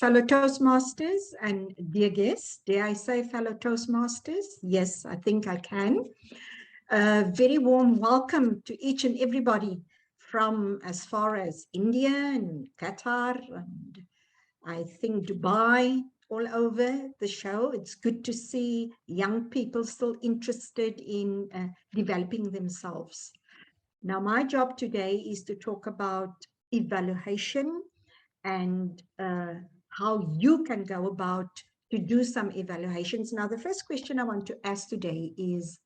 Fellow Toastmasters and dear guests, dare I say fellow Toastmasters? Yes, I think I can. A very warm welcome to each and everybody from as far as India and Qatar and I think Dubai, all over the show. It's good to see young people still interested in developing themselves. Now, my job today is to talk about evaluation and how you can go about to do some evaluations. Now, the first question I want to ask today is,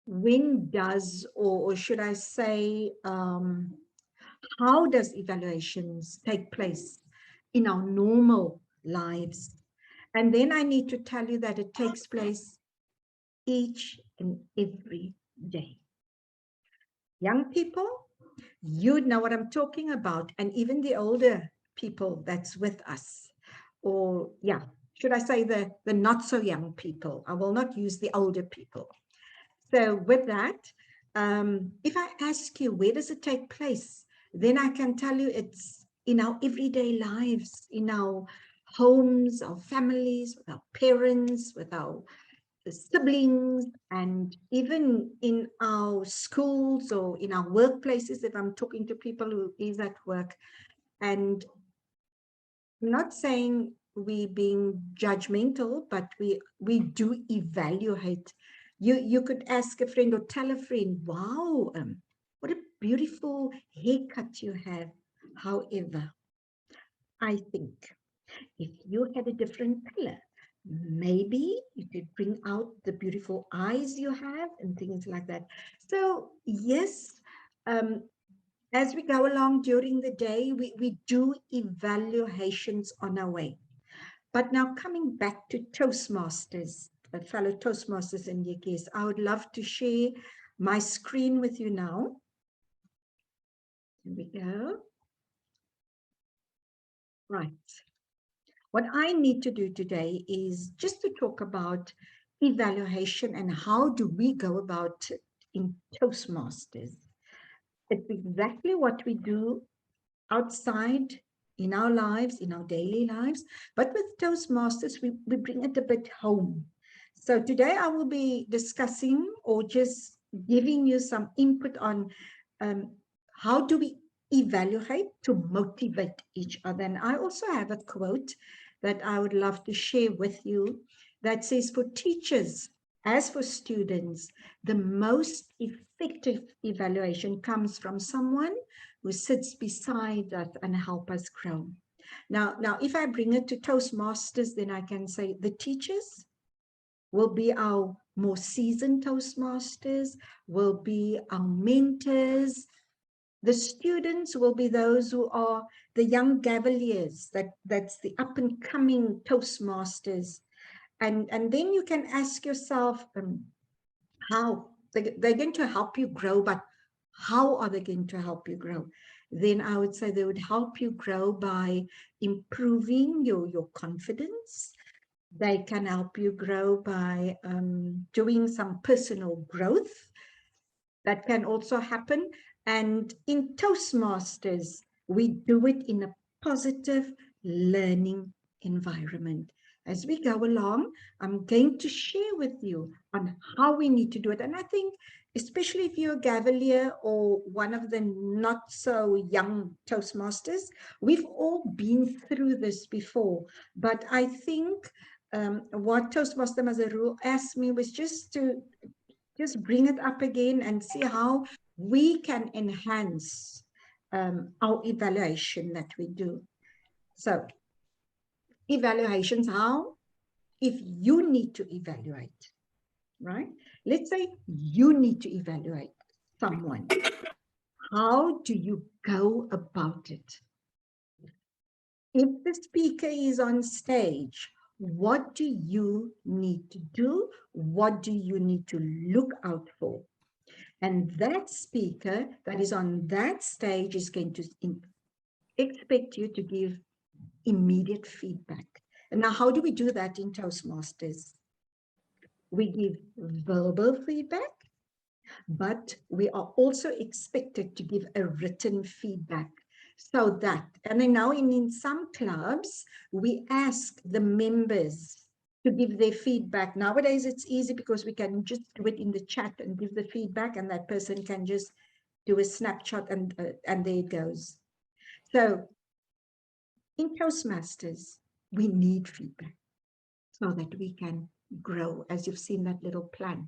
when does, or should I say, how does evaluations take place in our normal lives? And then I need to tell you that it takes place each and every day. Young people, you know what I'm talking about, and even the older people that's with us, or yeah, should I say the not so young people? I will not use the older people. So with that, if I ask you, where does it take place? Then I can tell you it's in our everyday lives, in our homes, our families, with our parents, with our siblings, and even in our schools or in our workplaces, if I'm talking to people who is at work. And I'm not saying we being judgmental, but we do evaluate. You could ask a friend or tell a friend, wow, what a beautiful haircut you have. However, I think if you had a different color, maybe you could bring out the beautiful eyes you have and things like that. So yes, as we go along during the day, we do evaluations on our way. But now coming back to Toastmasters, fellow Toastmasters and your guests, I would love to share my screen with you now. Here we go. Right. What I need to do today is just to talk about evaluation and how do we go about it in Toastmasters. It's exactly what we do outside in our lives, in our daily lives, but with Toastmasters, we bring it a bit home. So today I will be discussing or just giving you some input on how do we evaluate to motivate each other. And I also have a quote that I would love to share with you that says, for teachers, as for students, the most effective evaluation comes from someone who sits beside us and help us grow. Now, if I bring it to Toastmasters, then I can say the teachers will be our more seasoned Toastmasters, will be our mentors. The students will be those who are the young Gavaliers, that's the up and coming Toastmasters. And then you can ask yourself how they're going to help you grow, but how are they going to help you grow? Then I would say they would help you grow by improving your confidence. They can help you grow by doing some personal growth. That can also happen. And in Toastmasters, we do it in a positive learning environment. As we go along, I'm going to share with you on how we need to do it. And I think, especially if you're a Gavalier or one of the not so young Toastmasters, we've all been through this before. But I think what Toastmaster as a rule asked me was just to bring it up again and see how we can enhance our evaluation that we do. So evaluations, how? If you need to evaluate, right? Let's say you need to evaluate someone. How do you go about it? If the speaker is on stage, what do you need to do? What do you need to look out for? And that speaker that is on that stage is going to expect you to give immediate feedback. And now, how do we do that in Toastmasters? We give verbal feedback, but we are also expected to give a written feedback. So that, and then now in some clubs, we ask the members to give their feedback. Nowadays, it's easy because we can just do it in the chat and give the feedback, and that person can just do a snapshot and there it goes. So in Toastmasters, we need feedback so that we can grow. As you've seen that little plant,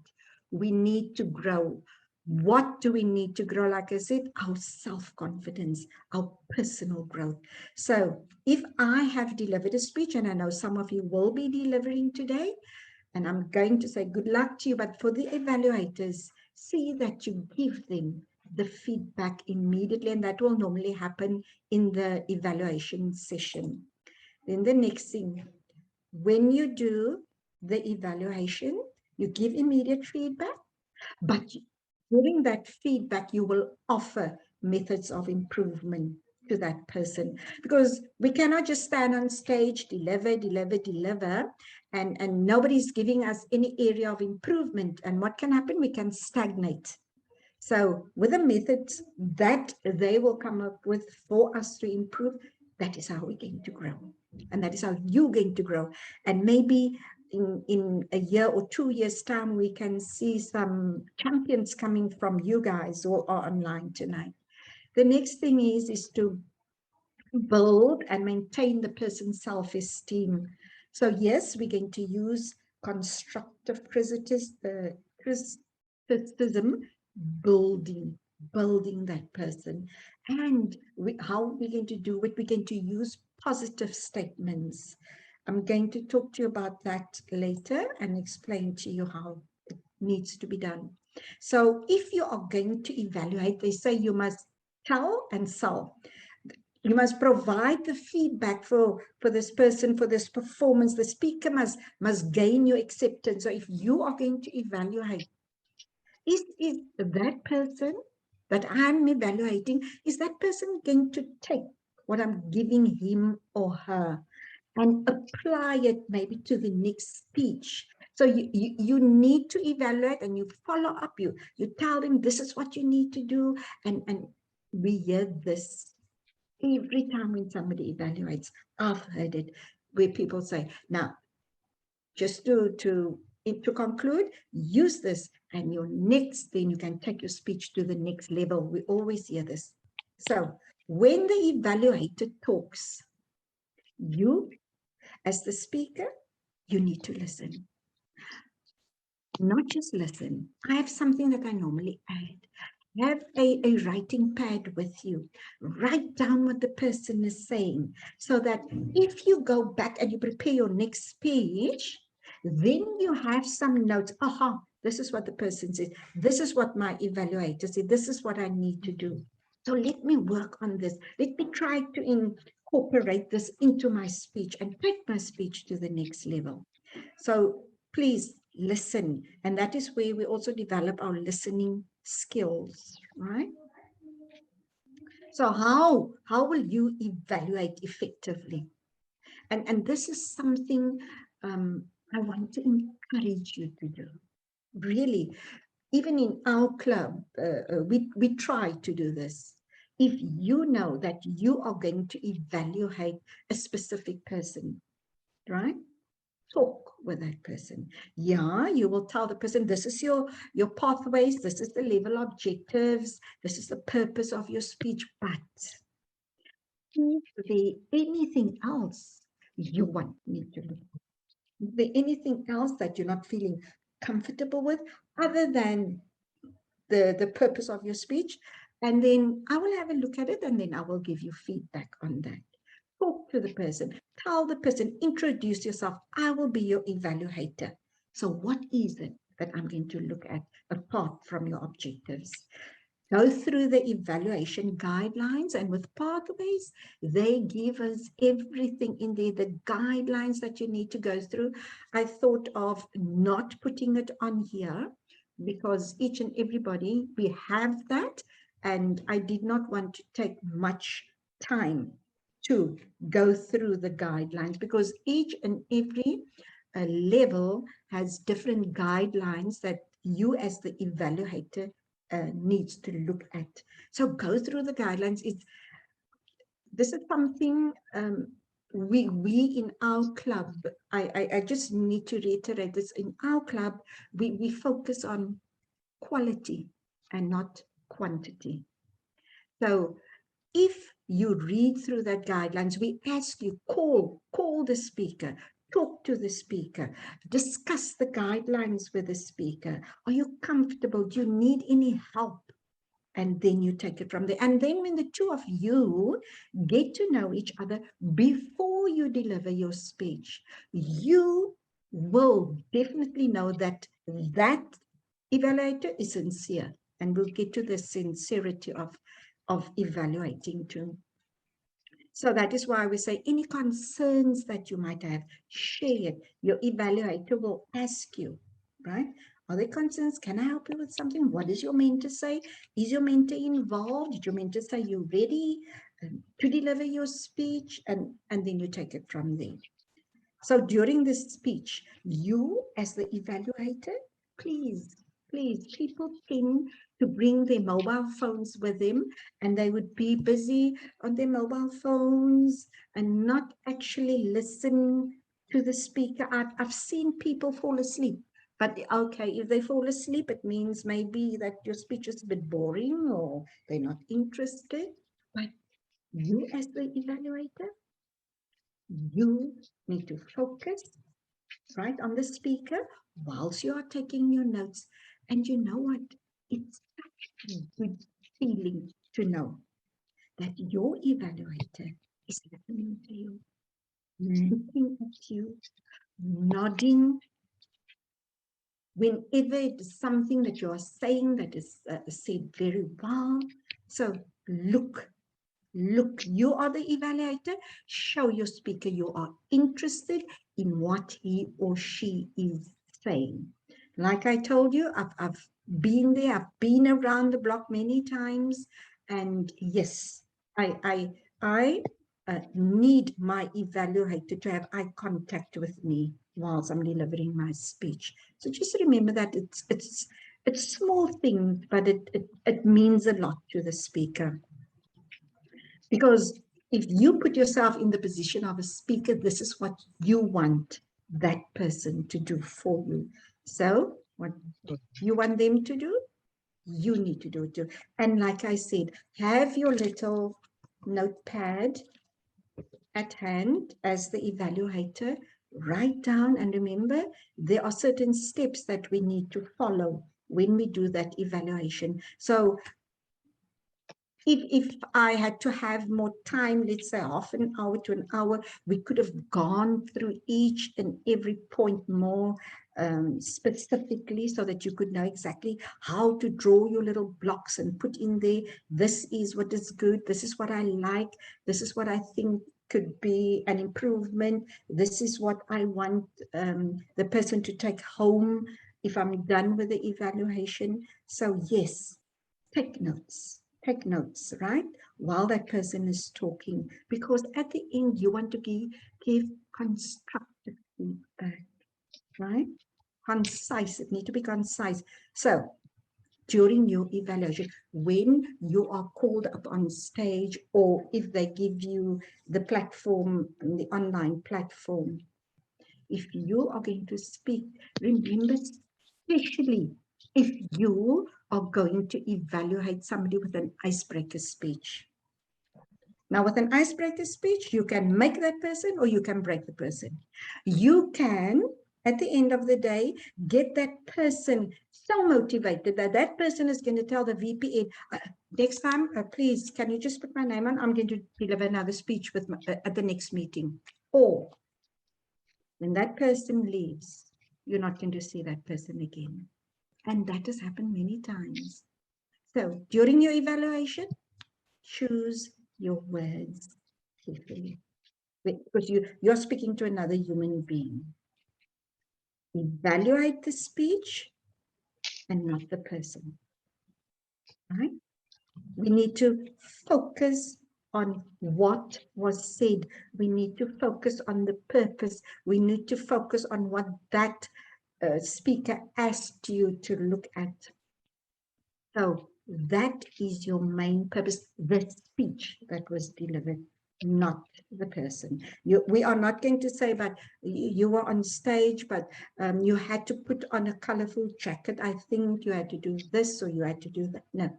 we need to grow. What do we need to grow? Like I said, our self-confidence, our personal growth. So if I have delivered a speech, and I know some of you will be delivering today, and I'm going to say good luck to you, but for the evaluators, see that you give them the feedback immediately, and that will normally happen in the evaluation session. Then the next thing, when you do the evaluation, you give immediate feedback, but during that feedback, you will offer methods of improvement to that person, because we cannot just stand on stage, deliver, and nobody's giving us any area of improvement. And what can happen? We can stagnate. So with the methods that they will come up with for us to improve, that is how we're going to grow. And that is how you're going to grow. And maybe in a year or 2 years' time, we can see some champions coming from you guys who are online tonight. The next thing is to build and maintain the person's self-esteem. So yes, we're going to use constructive criticism, building that person. And how we're going to do it, we're going to use positive statements. I'm going to talk to you about that later and explain to you how it needs to be done. So if you are going to evaluate, they say you must tell and sell. You must provide the feedback for this person, for this performance. The speaker must gain your acceptance. So if you are going to evaluate, is that person that I'm evaluating, is that person going to take what I'm giving him or her and apply it maybe to the next speech? So you need to evaluate, and you follow up. You tell them this is what you need to do, and we hear this every time when somebody evaluates. I've heard it where people say, now, just to conclude, use this, and your next, then you can take your speech to the next level. We always hear this. So when the evaluator talks, you, as the speaker, you need to listen. Not just listen. I have something that I normally add. Have a writing pad with you. Write down what the person is saying, so that if you go back and you prepare your next speech, then you have some notes. Aha, this is what the person said. This is what my evaluator said. This is what I need to do. So let me work on this. Let me try to incorporate this into my speech and take my speech to the next level. So please listen. And that is where we also develop our listening skills, right? So how will you evaluate effectively? And this is something I want to encourage you to do. Really, even in our club, we try to do this. If you know that you are going to evaluate a specific person, right? Talk with that person. Yeah, you will tell the person, this is your pathways, this is the level objectives, this is the purpose of your speech. But is there anything else you want me to look at? Is there anything else that you're not feeling comfortable with other than the purpose of your speech? And then I will have a look at it, and then I will give you feedback on that. Talk to the person, tell the person, introduce yourself. I will be your evaluator. So what is it that I'm going to look at apart from your objectives? Go through the evaluation guidelines, and with pathways, they give us everything in there, the guidelines that you need to go through. I thought of not putting it on here because each and everybody, we have that, and I did not want to take much time to go through the guidelines, because each and every level has different guidelines that you as the evaluator needs to look at. So go through the guidelines. this is something we in our club, I just need to reiterate this, in our club, we focus on quality and not quantity. So if you read through that guidelines, we ask you, call the speaker, talk to the speaker, discuss the guidelines with the speaker. Are you comfortable? Do you need any help? And then you take it from there. And then when the two of you get to know each other before you deliver your speech, you will definitely know that that evaluator is sincere. And we'll get to the sincerity of evaluating too. So that is why we say any concerns that you might have, share it. Your evaluator will ask you, right? Are there concerns? Can I help you with something? What does your mentor say? Is your mentor involved? Did your mentor say you're ready to deliver your speech? And then you take it from there. So during this speech, you as the evaluator, please, people tend to bring their mobile phones with them, and they would be busy on their mobile phones and not actually listen to the speaker. I've seen people fall asleep, but okay, if they fall asleep, it means maybe that your speech is a bit boring or they're not interested. But you as the evaluator, you need to focus right on the speaker whilst you are taking your notes. And you know what? It's such a good feeling to know that your evaluator is listening to you, looking at you, nodding whenever it is something that you are saying that is said very well. So look, you are the evaluator. Show your speaker you are interested in what he or she is saying. Like I told you, I've been there, I've been around the block many times, and yes, I need my evaluator to have eye contact with me whilst I'm delivering my speech. So just remember that it's small things, but it means a lot to the speaker. Because if you put yourself in the position of a speaker, this is what you want that person to do for you. So what you want them to do, you need to do it too. And like I said, have your little notepad at hand as the evaluator. Write down, and remember, there are certain steps that we need to follow when we do that evaluation. So if I had to have more time, let's say half an hour to an hour, we could have gone through each and every point more specifically, so that you could know exactly how to draw your little blocks and put in there, this is what is good, this is what I like, this is what I think could be an improvement, this is what I want the person to take home if I'm done with the evaluation. So yes, take notes. Take notes, right? While that person is talking, because at the end you want to give constructive feedback, right? Concise. It needs to be concise. So during your evaluation, when you are called up on stage, or if they give you the platform, the online platform, if you are going to speak, remember, especially if you are going to evaluate somebody with an icebreaker speech. Now, with an icebreaker speech, you can make that person or you can break the person. You can, at the end of the day, get that person so motivated that that person is going to tell the VP, next time, please, can you just put my name on? I'm going to deliver another speech with at the next meeting. Or when that person leaves, you're not going to see that person again. And that has happened many times. So during your evaluation, choose your words carefully, because you're speaking to another human being. Evaluate the speech and not the person, right? We need to focus on what was said. We need to focus on the purpose. We need to focus on what that speaker asked you to look at. So that is your main purpose, the speech that was delivered. not the person. We are not going to say, but you were on stage, but you had to put on a colorful jacket. I think you had to do this or you had to do that. No,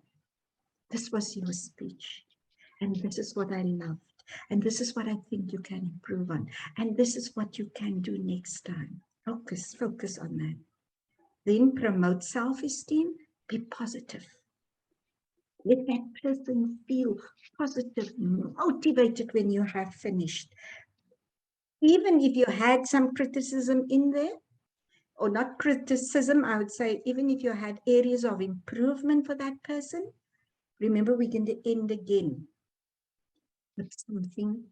this was your speech. And this is what I loved. And this is what I think you can improve on. And this is what you can do next time. Focus on that. Then promote self-esteem. Be positive. Let that person feel positive, motivated when you have finished. Even if you had some criticism in there, or not criticism, I would say, even if you had areas of improvement for that person, remember, we're going to end again with something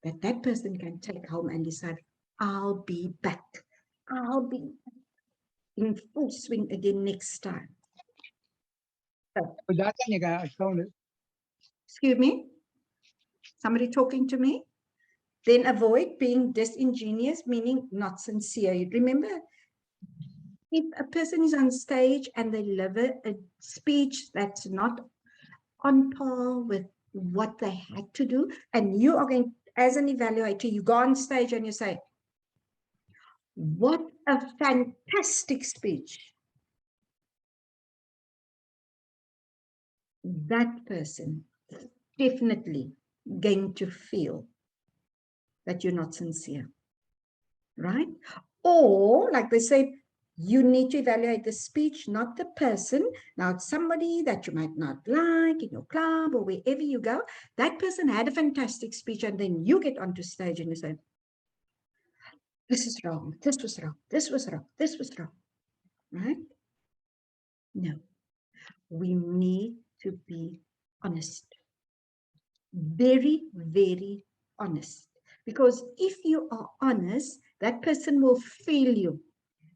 that that person can take home and decide, I'll be back. I'll be in full swing again next time. So, excuse me? Somebody talking to me? Then avoid being disingenuous, meaning not sincere. Remember, if a person is on stage and they deliver a speech that's not on par with what they had to do, and you are going, as an evaluator, you go on stage and you say, what a fantastic speech. That person definitely going to feel that you're not sincere, right? Or, like they say, you need to evaluate the speech, not the person. Now, it's somebody that you might not like in your club or wherever you go. That person had a fantastic speech, and then you get onto stage and you say, this is wrong, this was wrong, this was wrong, this was wrong, right? No, we need to be honest. Very, very honest. Because if you are honest, that person will feel you.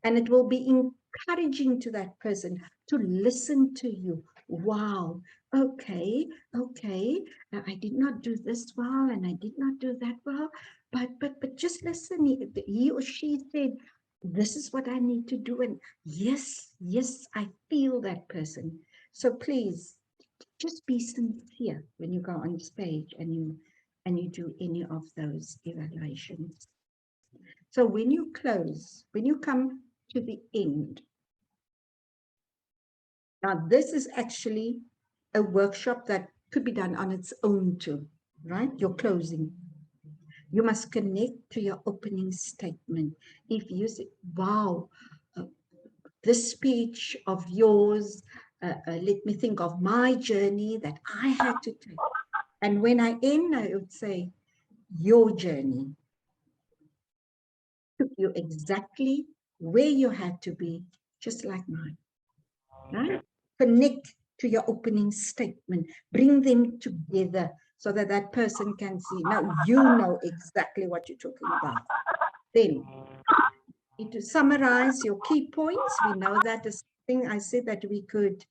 And it will be encouraging to that person to listen to you. Wow, okay, I did not do this well, and I did not do that well, but just listen. He or she said, this is what I need to do. And yes, I feel that person. So please, just be sincere when you go on stage and you do any of those evaluations. So when you close, when you come to the end, now this is actually a workshop that could be done on its own too, right? Your closing. You must connect to your opening statement. If you say, wow, this speech of yours, let me think of my journey that I had to take. And when I end, I would say, your journey took you exactly where you had to be, just like mine, right? Connect to your opening statement, bring them together so that that person can see, now you know exactly what you're talking about. Then, to summarize your key points, we know that is something I said that we could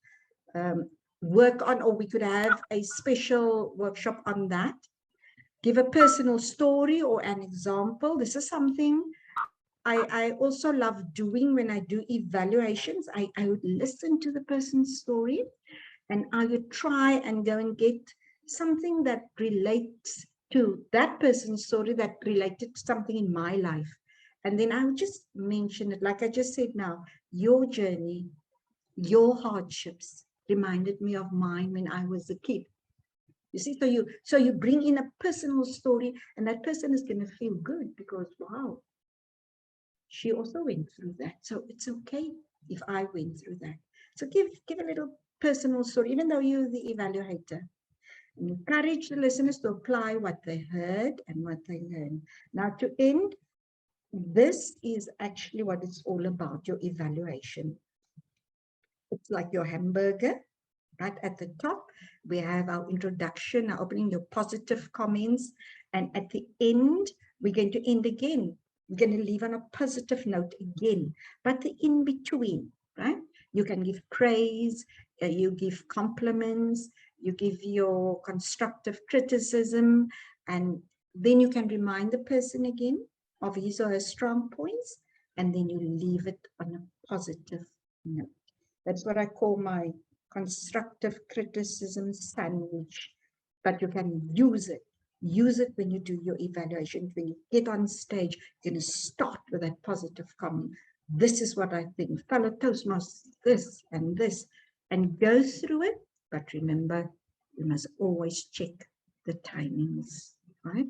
work on, or we could have a special workshop on that. Give a personal story or an example. This is something I also love doing when I do evaluations. I would listen to the person's story, and I would try and go and get something that relates to that person's story, that related to something in my life. And then I would just mention it, like I just said now, your journey, your hardships reminded me of mine when I was a kid. You see, so you bring in a personal story, and that person is going to feel good because, wow, she also went through that. So it's okay if I went through that. So give a little personal story, even though you're the evaluator. Encourage the listeners to apply what they heard and what they learned. Now, to end, this is actually what it's all about, your evaluation. It's like your hamburger. Right at the top, we have our introduction, our opening, your positive comments. And at the end, we're going to end again. We're going to leave on a positive note again. But the in-between, right? You can give praise, you give compliments, you give your constructive criticism, and then you can remind the person again of his or her strong points, and then you leave it on a positive note. That's what I call my constructive criticism sandwich, but you can use it Use it when you do your evaluation. When you get on stage, you're going to start with that positive comment. This is what I think. Fellow Toastmasters, this, and go through it. But remember, you must always check the timings, right?